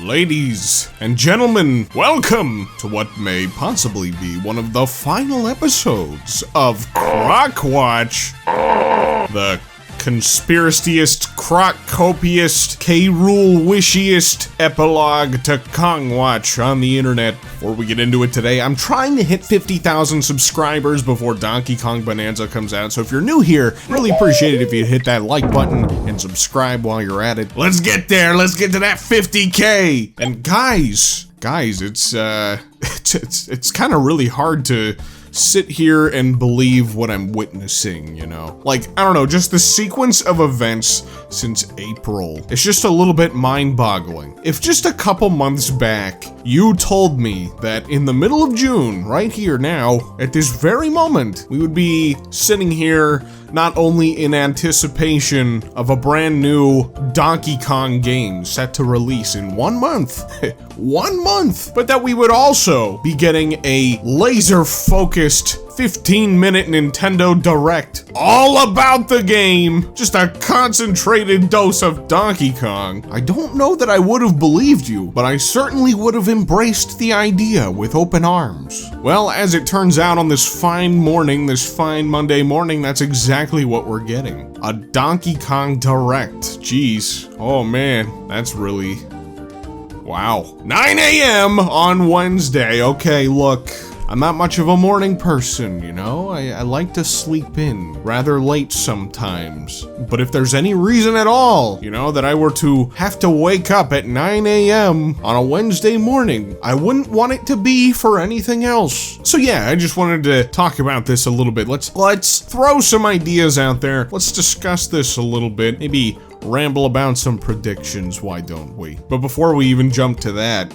Ladies and gentlemen, welcome to what may possibly be one of the final episodes of Croc Watch, the conspiraciest, croc-copiest, K-Rool wishiest epilogue to Kong Watch on the internet. Before we get into it today, I'm trying to hit 50,000 subscribers before Donkey Kong Bonanza comes out, so if you're new here, really appreciate it if you hit that like button and subscribe while you're at it. Let's get there, let's get to that 50K! And guys, it's kind of really hard to sit here and believe what I'm witnessing, you know? Like, I don't know, just the sequence of events since April. It's just a little bit mind-boggling. If just a couple months back, you told me that in the middle of June, right here now, at this very moment, we would be sitting here not only in anticipation of a brand new Donkey Kong game set to release in 1 month, 1 month, but that we would also be getting a laser-focused 15-minute Nintendo Direct all about the game, just a concentrated dose of Donkey Kong. I don't know that I would have believed you, but I certainly would have embraced the idea with open arms. Well, as it turns out on this fine morning, this fine Monday morning, that's exactly what we're getting. A Donkey Kong Direct. Jeez. Oh man, that's really... wow. 9 a.m. on Wednesday. Okay, look. I'm not much of a morning person, you know? I like to sleep in rather late sometimes. But if there's any reason at all, you know, that I were to have to wake up at 9 a.m. on a Wednesday morning, I wouldn't want it to be for anything else. So yeah, I just wanted to talk about this a little bit. Let's throw some ideas out there. Let's discuss this a little bit. Maybe ramble about some predictions, why don't we? But before we even jump to that,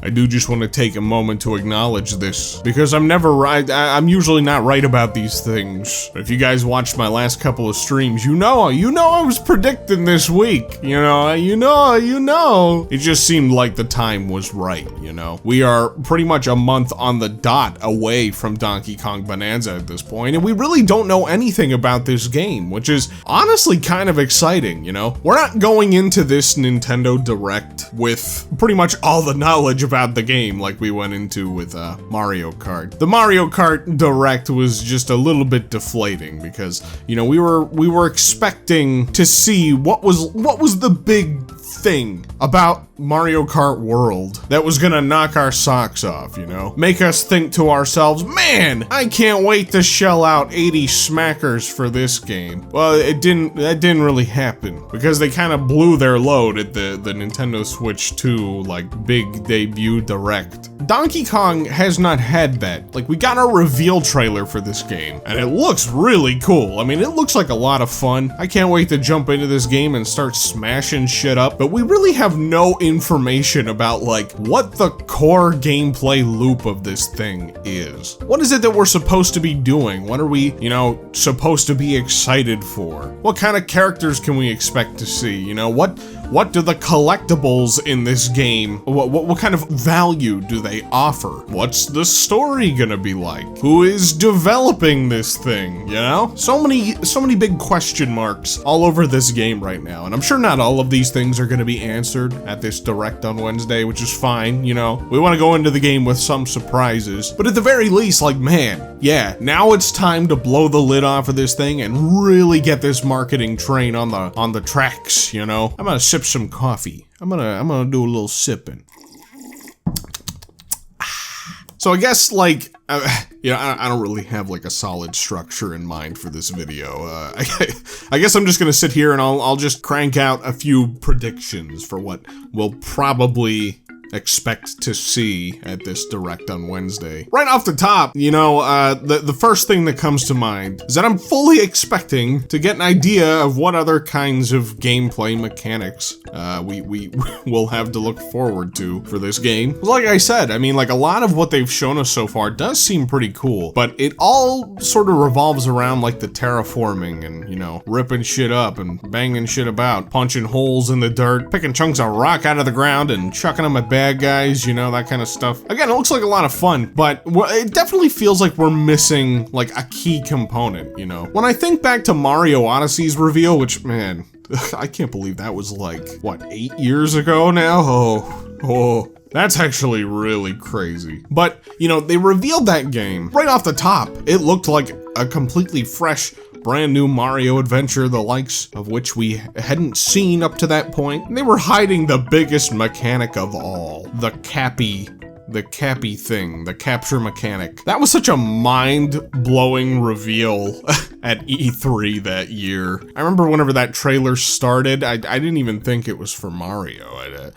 I do just want to take a moment to acknowledge this, because I'm never right. I'm usually not right about these things. If you guys watched my last couple of streams, you know I was predicting this week. You know. It just seemed like the time was right, you know? We are pretty much a month on the dot away from Donkey Kong Bonanza at this point, and we really don't know anything about this game, which is honestly kind of exciting, you know? We're not going into this Nintendo Direct with pretty much all the knowledge about the game like we went into with Mario Kart. The Mario Kart Direct was just a little bit deflating because, you know, we were expecting to see what was the big thing about Mario Kart World that was gonna knock our socks off, you know? Make us think to ourselves, man, I can't wait to shell out 80 smackers for this game. Well, that didn't really happen because they kind of blew their load at the Nintendo Switch 2, like, big debut Direct. Donkey Kong has not had that. Like, we got a reveal trailer for this game, and it looks really cool. I mean, it looks like a lot of fun. I can't wait to jump into this game and start smashing shit up, but we really have no information about, like, what the core gameplay loop of this thing is. What is it that we're supposed to be doing? What are we, you know, supposed to be excited for? What kind of characters can we expect to see? You know, what do the collectibles in this game, what kind of value do they offer? What's the story gonna be like? Who is developing this thing, you know? So many big question marks all over this game right now, and I'm sure not all of these things are gonna be answered at this Direct on Wednesday, which is fine, you know? We want to go into the game with some surprises, but at the very least, like, man, yeah, now it's time to blow the lid off of this thing and really get this marketing train on the tracks, you know? I'm gonna sip some coffee. I'm gonna do a little sipping. So I guess, like, you know, I don't really have, like, a solid structure in mind for this video. I guess I'm just gonna sit here and I'll just crank out a few predictions for what we'll probably expect to see at this Direct on Wednesday. Right off the top, you know, the first thing that comes to mind is that I'm fully expecting to get an idea of what other kinds of gameplay mechanics we will have to look forward to for this game. Like I said, I mean, like, a lot of what they've shown us so far does seem pretty cool, but it all sort of revolves around, like, the terraforming and, you know, ripping shit up and banging shit about, punching holes in the dirt, picking chunks of rock out of the ground and chucking them at bad guys, you know, that kind of stuff. Again, it looks like a lot of fun, but it definitely feels like we're missing, like, a key component, you know? When I think back to Mario Odyssey's reveal, which, man, I can't believe that was, like, what, 8 years ago now? Oh, that's actually really crazy. But, you know, they revealed that game right off the top. It looked like a completely fresh, brand new Mario adventure, the likes of which we hadn't seen up to that point. And they were hiding the biggest mechanic of all, the cappy thing, the capture mechanic. That was such a mind-blowing reveal at E3 that year. I remember whenever that trailer started, I didn't even think it was for Mario.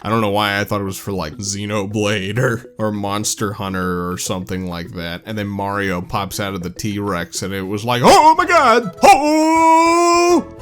I don't know why I thought it was for like Xenoblade or Monster Hunter or something like that. And then Mario pops out of the T-Rex and it was like, oh my god! Oh!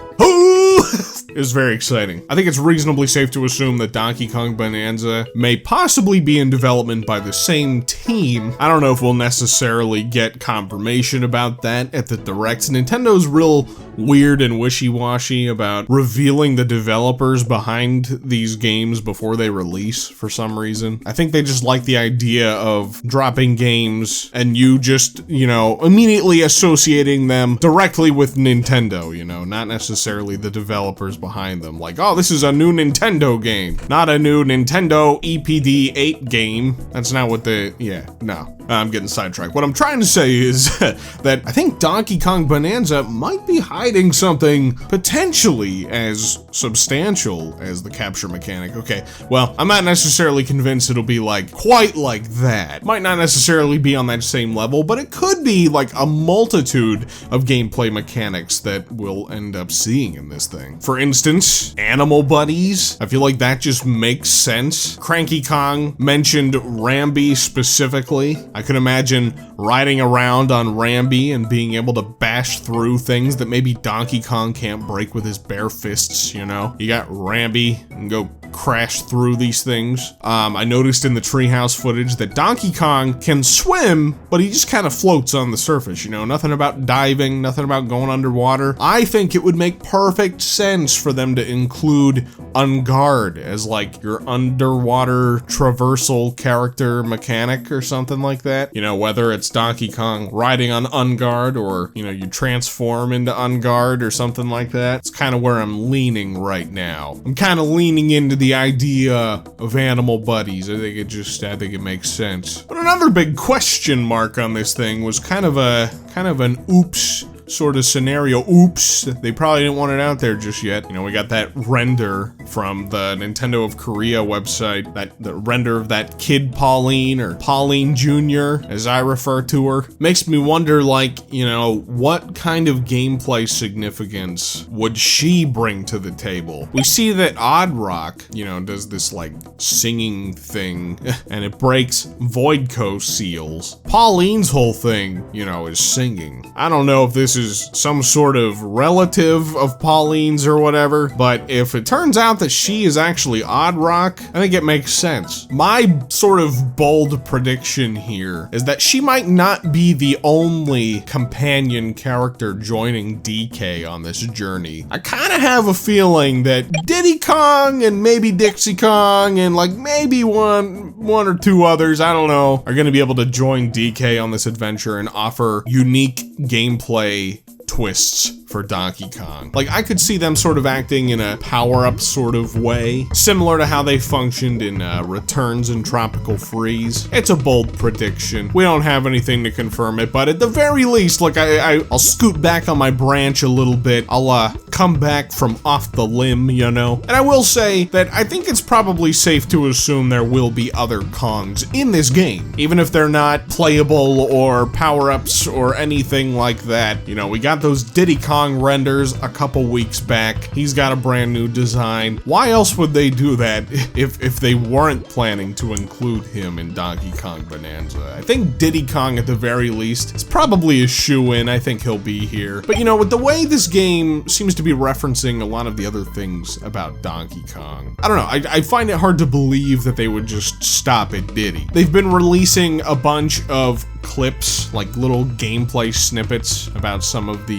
It was very exciting. I think it's reasonably safe to assume that Donkey Kong Bonanza may possibly be in development by the same team. I don't know if we'll necessarily get confirmation about that at the Direct. Nintendo's real weird and wishy-washy about revealing the developers behind these games before they release for some reason. I think they just like the idea of dropping games and you just, you know, immediately associating them directly with Nintendo, you know, not necessarily the developers behind them. Like, oh, this is a new Nintendo game, not a new Nintendo EPD8 game. That's not what no. I'm getting sidetracked. What I'm trying to say is that I think Donkey Kong Bonanza might be hiding something potentially as substantial as the capture mechanic. Okay, well, I'm not necessarily convinced it'll be like quite like that. Might not necessarily be on that same level, but it could be like a multitude of gameplay mechanics that we'll end up seeing in this thing. For instance, animal buddies. I feel like that just makes sense. Cranky Kong mentioned Rambi specifically. I could imagine riding around on Rambi and being able to bash through things that maybe Donkey Kong can't break with his bare fists, you know? You got Rambi and go crash through these things. I noticed in the treehouse footage that Donkey Kong can swim, but he just kind of floats on the surface, you know? Nothing about diving, nothing about going underwater. I think it would make perfect sense for them to include Unguard as like your underwater traversal character mechanic or something like that. You know, whether it's Donkey Kong riding on Unguard or, you know, you transform into Unguard or something like that. It's kind of where I'm leaning right now. I'm kind of leaning into the idea of animal buddies. I think it makes sense. But another big question mark on this thing was kind of an oops sort of scenario. Oops, they probably didn't want it out there just yet. You know, we got that render from the Nintendo of Korea website, the render of that kid Pauline, or Pauline Jr., as I refer to her. Makes me wonder, like, you know, what kind of gameplay significance would she bring to the table? We see that Odd Rock, you know, does this, like, singing thing, and it breaks Voidco seals. Pauline's whole thing, you know, is singing. I don't know if this is some sort of relative of Pauline's or whatever, but if it turns out that she is actually Odd Rock, I think it makes sense. My sort of bold prediction here is that she might not be the only companion character joining DK on this journey. I kind of have a feeling that Diddy Kong and maybe Dixie Kong and like maybe one or two others, I don't know, are gonna be able to join DK on this adventure and offer unique gameplay twists for Donkey Kong. Like, I could see them sort of acting in a power-up sort of way, similar to how they functioned in Returns and Tropical Freeze. It's a bold prediction. We don't have anything to confirm it, but at the very least, like, I'll scoot back on my branch a little bit. I'll come back from off the limb, you know? And I will say that I think it's probably safe to assume there will be other Kongs in this game, even if they're not playable or power-ups or anything like that. You know, we got those Diddy Kong renders a couple weeks back. He's got a brand new design. Why else would they do that if they weren't planning to include him in Donkey Kong Bonanza? I think Diddy Kong at the very least is probably a shoo-in. I think he'll be here. But you know, with the way this game seems to be referencing a lot of the other things about Donkey Kong, I don't know, I find it hard to believe that they would just stop at Diddy. They've been releasing a bunch of clips, like little gameplay snippets about some of the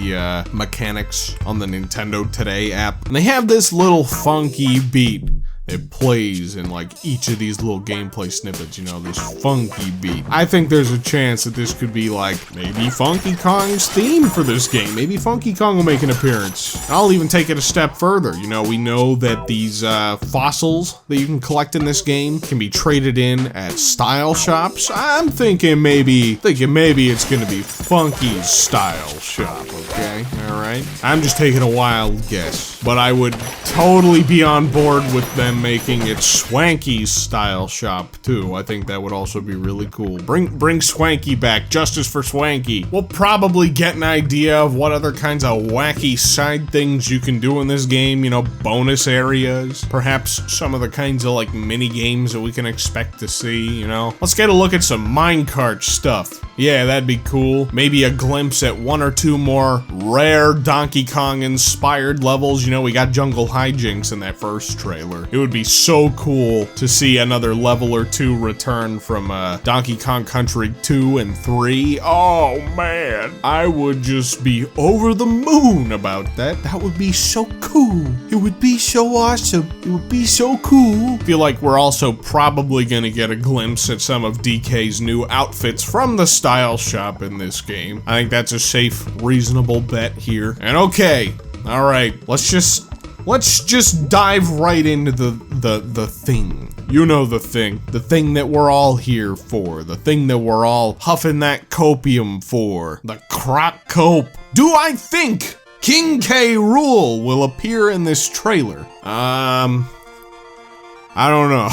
mechanics on the Nintendo Today app. And they have this little funky beat it plays in like each of these little gameplay snippets, you know, this funky beat. I think there's a chance that this could be like maybe Funky Kong's theme for this game. Maybe Funky Kong will make an appearance. I'll even take it a step further. You know, we know that these fossils that you can collect in this game can be traded in at style shops. I'm thinking maybe it's gonna be Funky's style shop, okay? Alright? I'm just taking a wild guess. But I would totally be on board with them making it Swanky's style shop too. I think that would also be really cool. Bring Swanky back. Justice for Swanky. We'll probably get an idea of what other kinds of wacky side things you can do in this game. You know, bonus areas. Perhaps some of the kinds of like mini games that we can expect to see, you know? Let's get a look at some minecart stuff. Yeah, that'd be cool. Maybe a glimpse at one or two more rare Donkey Kong inspired levels. You know, we got Jungle Hijinks in that first trailer. It would be so cool to see another level or two return from Donkey Kong Country 2 and 3. Oh man, I would just be over the moon about that. That would be so cool. It would be so awesome. It would be so cool. I feel like we're also probably gonna get a glimpse at some of DK's new outfits from the style shop in this game. I think that's a safe, reasonable bet here. And okay, all right, let's just dive right into the thing. You know the thing that we're all here for, the thing that we're all huffing that copium for, the crock cope. Do I think King K. Rool will appear in this trailer? I don't know.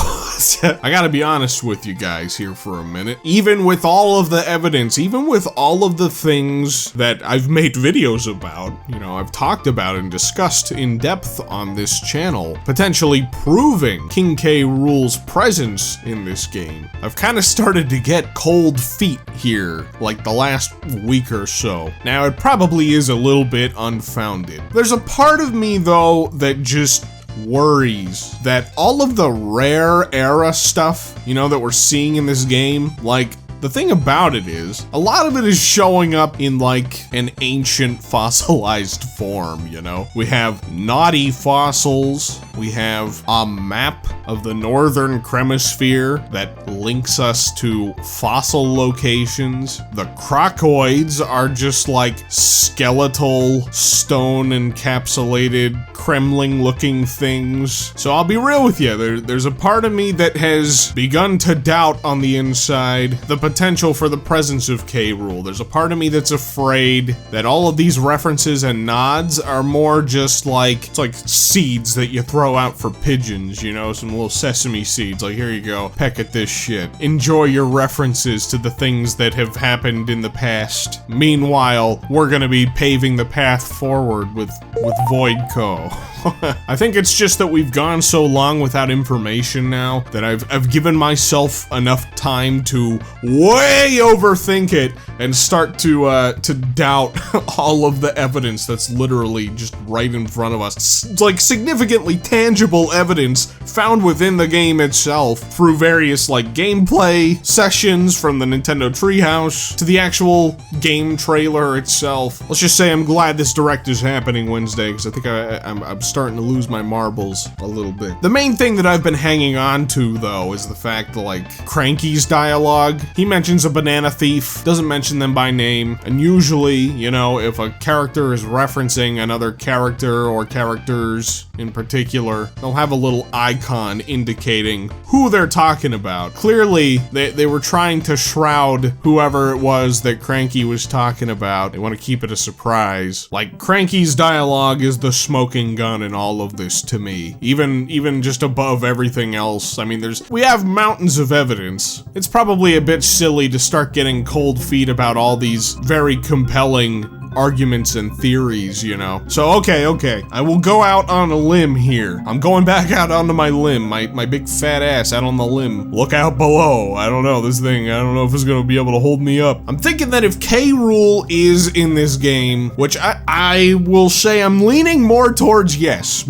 I gotta be honest with you guys here for a minute. Even with all of the evidence, even with all of the things that I've made videos about, you know, I've talked about and discussed in depth on this channel, potentially proving King K. Rool's presence in this game, I've kind of started to get cold feet here, like the last week or so. Now, it probably is a little bit unfounded. There's a part of me, though, that just worries that all of the rare era stuff, you know, that we're seeing in this game, like, the thing about it is, a lot of it is showing up in, like, an ancient fossilized form, you know? We have naughty fossils, we have a map of the northern cremasphere that links us to fossil locations. The crocoids are just, like, skeletal, stone-encapsulated, Kremling-looking things. So I'll be real with you, there's a part of me that has begun to doubt on the inside the potential for the presence of K. Rool. There's a part of me that's afraid that all of these references and nods are more just like, it's like seeds that you throw out for pigeons, you know, some little sesame seeds, like here you go, peck at this shit. Enjoy your references to the things that have happened in the past. Meanwhile, we're gonna be paving the path forward with Voidco. I think it's just that we've gone so long without information now that I've given myself enough time to way overthink it and start to doubt all of the evidence that's literally just right in front of us. It's like significantly tangible evidence found within the game itself through various like gameplay sessions from the Nintendo Treehouse to the actual game trailer itself. Let's just say I'm glad this Direct is happening Wednesday because I think I'm starting to lose my marbles a little bit. The main thing that I've been hanging on to though is the fact that like Cranky's dialogue, he mentions a banana thief, doesn't mention them by name, and usually, you know, if a character is referencing another character or characters in particular, they'll have a little icon indicating who they're talking about. Clearly, they were trying to shroud whoever it was that Cranky was talking about. They want to keep it a surprise. Like, Cranky's dialogue is the smoking gun in all of this to me. Even just above everything else. I mean, we have mountains of evidence. It's probably a bit silly to start getting cold feet about all these very compelling arguments and theories, you know. So, okay, I will go out on a limb here. I'm going back out onto my limb, my big fat ass out on the limb. Look out below. I don't know, this thing, I don't know if it's gonna be able to hold me up. I'm thinking that if K. Rool is in this game, which I will say I'm leaning more towards yes,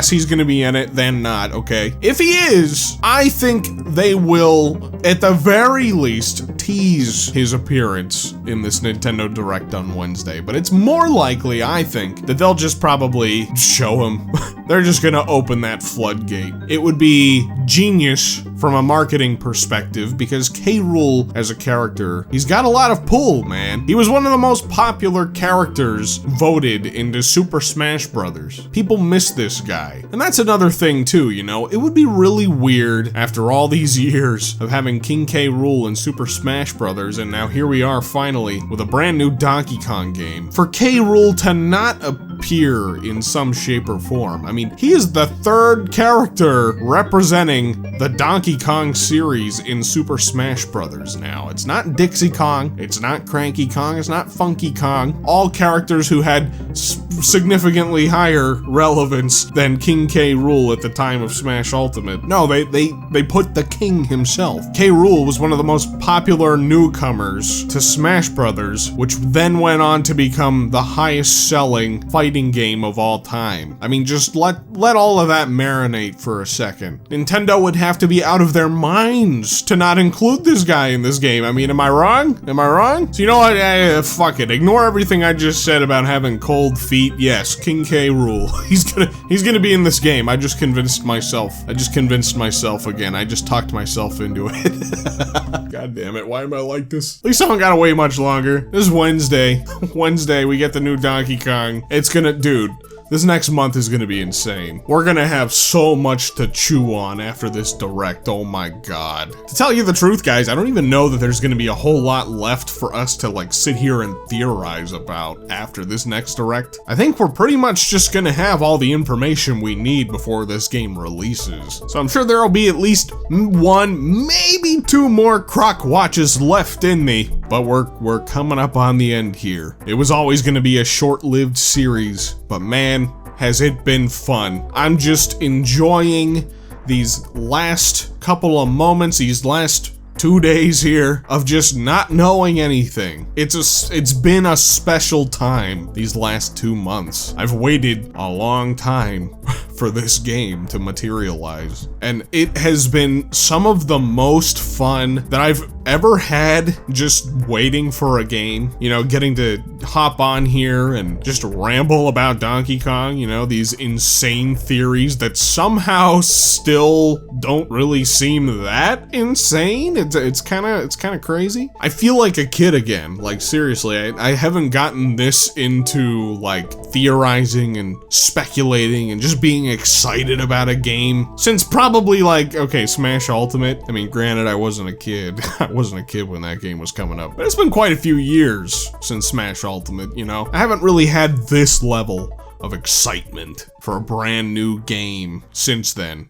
he's gonna be in it than not, okay? If he is, I think they will, at the very least, tease his appearance in this Nintendo Direct on Wednesday. But it's more likely, I think, that they'll just probably show him they're just gonna open that floodgate. It would be genius from a marketing perspective because K. Rool as a character, he's got a lot of pull, man. He was one of the most popular characters voted into Super Smash Brothers. People miss this guy. And that's another thing too, you know? It would be really weird after all these years of having King K. Rool in Super Smash Brothers, and now here we are finally with a brand new Donkey Kong game, for K. Rool to not appear in some shape or form. I mean, he is the third character representing the Donkey Kong series in Super Smash Brothers now. It's not Dixie Kong, it's not Cranky Kong, it's not Funky Kong. All characters who had significantly higher relevance than King K. Rool at the time of Smash Ultimate. No, they put the king himself. K. Rool was one of the most popular newcomers to Smash Brothers, which then went on to become the highest selling fighting game of all time. I mean, just let all of that marinate for a second. Nintendo would have to be out of their minds to not include this guy in this game. I mean, am I wrong? Am I wrong? So you know what? Fuck it. Ignore everything I just said about having cold feet. Yes, King K. Rool. He's gonna be in this game. I just convinced myself again. I just talked myself into it. God damn it. Why am I like this? At least I don't gotta wait much longer. This is Wednesday. Wednesday, we get the new Donkey Kong. It's gonna, dude. This next month is gonna be insane. We're gonna have so much to chew on after this direct, oh my god. To tell you the truth, guys, I don't even know that there's gonna be a whole lot left for us to like sit here and theorize about after this next direct. I think we're pretty much just gonna have all the information we need before this game releases. So I'm sure there'll be at least one, maybe two more croc watches left in me, but we're coming up on the end here. It was always gonna be a short-lived series, but man, has it been fun. I'm just enjoying these last couple of moments, these last 2 days here of just not knowing anything. It's been a special time these last 2 months. I've waited a long time for this game to materialize, and it has been some of the most fun that I've ever had just waiting for a game. You know, getting to hop on here and just ramble about Donkey Kong, you know, these insane theories that somehow still don't really seem that insane. It's kind of crazy. I feel like a kid again. Like seriously, I haven't gotten this into like theorizing and speculating and just being excited about a game since probably like, okay, Smash Ultimate. I mean, granted, I wasn't a kid. I wasn't a kid when that game was coming up, but it's been quite a few years since Smash Ultimate, you know? I haven't really had this level of excitement for a brand new game since then.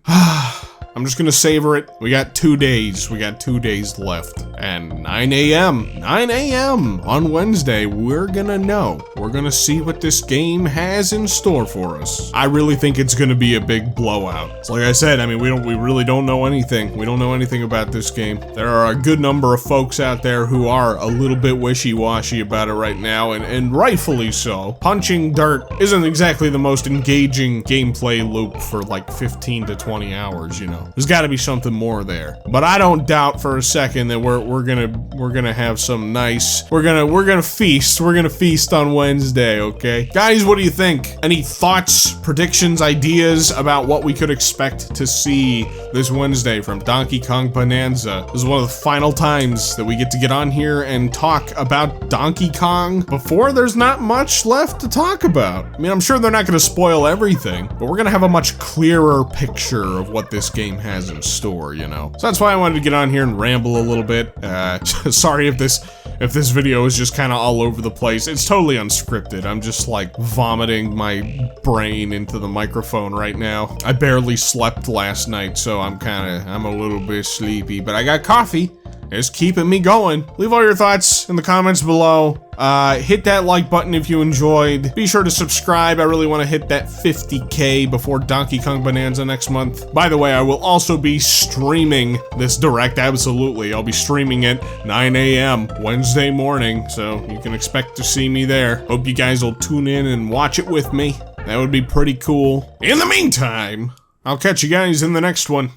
I'm just gonna savor it. We got 2 days. We got 2 days left. And 9 a.m. on Wednesday, we're gonna know. We're gonna see what this game has in store for us. I really think it's gonna be a big blowout. So like I said, I mean, we really don't know anything. We don't know anything about this game. There are a good number of folks out there who are a little bit wishy-washy about it right now, and rightfully so. Punching dirt isn't exactly the most engaging gameplay loop for like 15 to 20 hours, you know. There's got to be something more there, but I don't doubt for a second that we're gonna have some nice. We're gonna feast. We're gonna feast on Wednesday, okay, guys? What do you think? Any thoughts, predictions, ideas about what we could expect to see this Wednesday from Donkey Kong Bonanza? This is one of the final times that we get to get on here and talk about Donkey Kong before there's not much left to talk about. I mean, I'm sure they're not gonna spoil everything, but we're gonna have a much clearer picture of what this game has in store, you know? So that's why I wanted to get on here and ramble a little bit. Sorry if this video is just kind of all over the place. It's totally unscripted. I'm just like vomiting my brain into the microphone right now. I barely slept last night, so I'm a little bit sleepy, but I got coffee. It's keeping me going. Leave all your thoughts in the comments below. Hit that like button if you enjoyed. Be sure to subscribe. I really want to hit that 50K before Donkey Kong Bonanza next month. By the way, I will also be streaming this direct, absolutely. I'll be streaming it 9 a.m. Wednesday morning, so you can expect to see me there. Hope you guys will tune in and watch it with me. That would be pretty cool. In the meantime, I'll catch you guys in the next one.